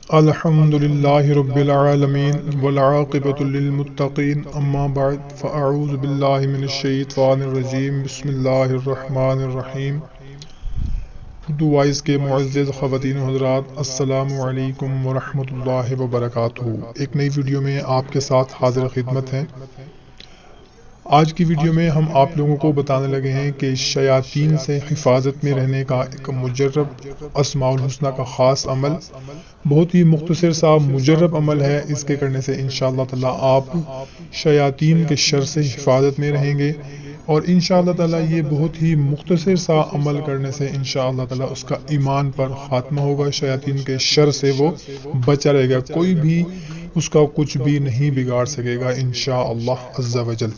الحمد لله رب العالمين والعاقبة للمتقين أما بعد فأعوذ بالله من الشيطان الرجيم بسم الله الرحمن الرحيم۔ اردو وائس کے معزز خواتین و حضرات، السلام علیکم ورحمۃ اللہ وبرکاتہ۔ ایک نئی ویڈیو میں آپ کے ساتھ حاضر خدمت ہیں۔ آج کی ویڈیو میں ہم آپ لوگوں کو بتانے لگے ہیں کہ شیاطین سے حفاظت میں رہنے کا ایک مجرب اسماء الحسنہ کا خاص عمل، بہت ہی مختصر سا مجرب عمل ہے۔ اس کے کرنے سے انشاءاللہ تعالی آپ شیاطین کے شر سے حفاظت میں رہیں گے، اور انشاءاللہ تعالی یہ بہت ہی مختصر سا عمل کرنے سے انشاءاللہ تعالی اس کا ایمان پر خاتمہ ہوگا، شیاطین کے شر سے وہ بچا رہے گا، کوئی بھی اس کا کچھ بھی نہیں بگاڑ سکے گا انشاءاللہ عز و جل۔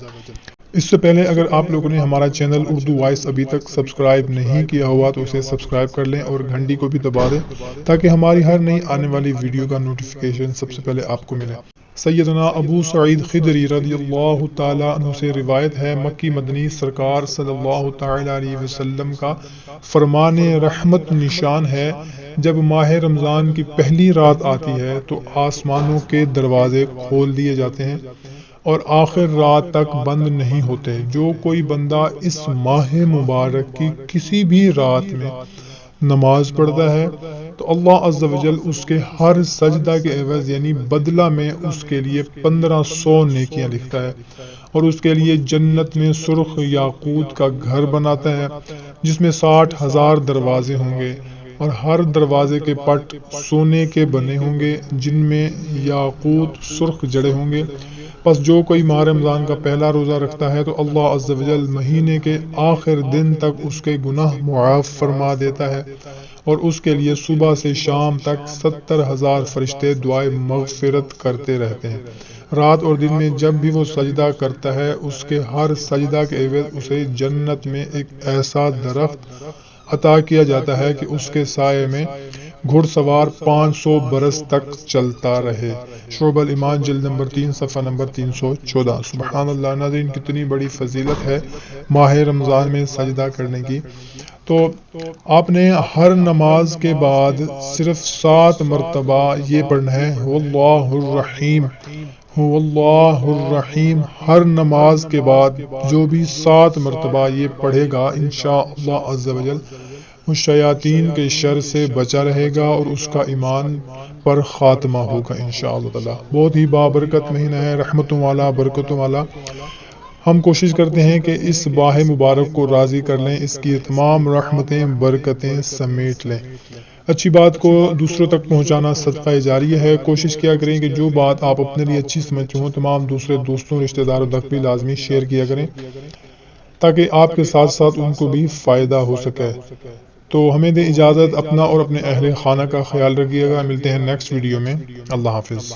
اس سے پہلے اگر آپ لوگوں نے ہمارا چینل اردو وائس ابھی تک سبسکرائب نہیں کیا ہوا تو اسے سبسکرائب کر لیں اور گھنٹی کو بھی دبا دیں تاکہ ہماری ہر نئی آنے والی ویڈیو کا نوٹیفیکیشن سب سے پہلے آپ کو ملے۔ سیدنا ابو سعید خدری رضی اللہ تعالیٰ عنہ سے روایت ہے، مکی مدنی سرکار صلی اللہ تعالیٰ علیہ وسلم کا فرمان رحمت نشان ہے، جب ماہ رمضان کی پہلی رات آتی ہے تو آسمانوں کے دروازے کھول دیے جاتے ہیں اور آخر رات تک بند نہیں ہوتے۔ جو کوئی بندہ اس ماہ مبارک کی کسی بھی رات میں نماز پڑھتا ہے تو اللہ عز و جل اس کے ہر سجدہ کے عوض یعنی بدلہ میں اس کے لیے 1500 نیکیاں لکھتا ہے، اور اس کے لیے جنت میں سرخ یاقوت کا گھر بناتا ہے جس میں 60,000 دروازے ہوں گے، اور ہر دروازے کے پٹ سونے کے بنے ہوں گے جن میں یاقوت سرخ جڑے ہوں گے۔ پس جو کوئی ماہ رمضان کا پہلا روزہ رکھتا ہے تو اللہ عز و جل مہینے کے آخر دن تک اس کے گناہ معاف فرما دیتا ہے، اور اس کے لیے صبح سے شام تک 70,000 فرشتے دعائے مغفرت کرتے رہتے ہیں۔ رات اور دن میں جب بھی وہ سجدہ کرتا ہے اس کے ہر سجدہ کے عوض اسے جنت میں ایک ایسا درخت عطا کیا جاتا ہے کہ اس کے سائے میں گھڑ سوار 500 برس تک چلتا رہے۔ شعب الایمان جلد نمبر 3 صفحہ نمبر 314۔ سبحان اللہ۔ ناظرین، کتنی بڑی فضیلت ہے ماہ رمضان میں سجدہ کرنے کی۔ تو آپ نے ہر نماز کے بعد صرف 7 مرتبہ یہ پڑھنا ہے، واللہ الرحیم واللہ الرحیم۔ ہر نماز کے بعد جو بھی 7 مرتبہ یہ پڑھے گا انشاءاللہ عز و جل وہ شیاطین کے شر سے بچا رہے گا اور اس کا ایمان پر خاتمہ ہوگا انشاءاللہ تعالی۔ بہت ہی بابرکت مہینہ ہے، رحمتوں والا، برکتوں والا۔ ہم کوشش کرتے ہیں کہ اس ماہ مبارک کو راضی کر لیں، اس کی تمام رحمتیں برکتیں سمیٹ لیں۔ اچھی بات کو دوسروں تک پہنچانا صدقہ جاریہ ہے۔ کوشش کیا کریں کہ جو بات آپ اپنے لیے اچھی سمجھتے ہوں تمام دوسرے دوستوں رشتہ داروں تک بھی لازمی شیئر کیا کریں تاکہ آپ کے ساتھ ساتھ ان کو بھی فائدہ ہو سکے۔ تو ہمیں دے اجازت، اپنا اور اپنے اہل خانہ کا خیال رکھیے گا۔ ملتے ہیں نیکسٹ ویڈیو میں۔ اللہ حافظ۔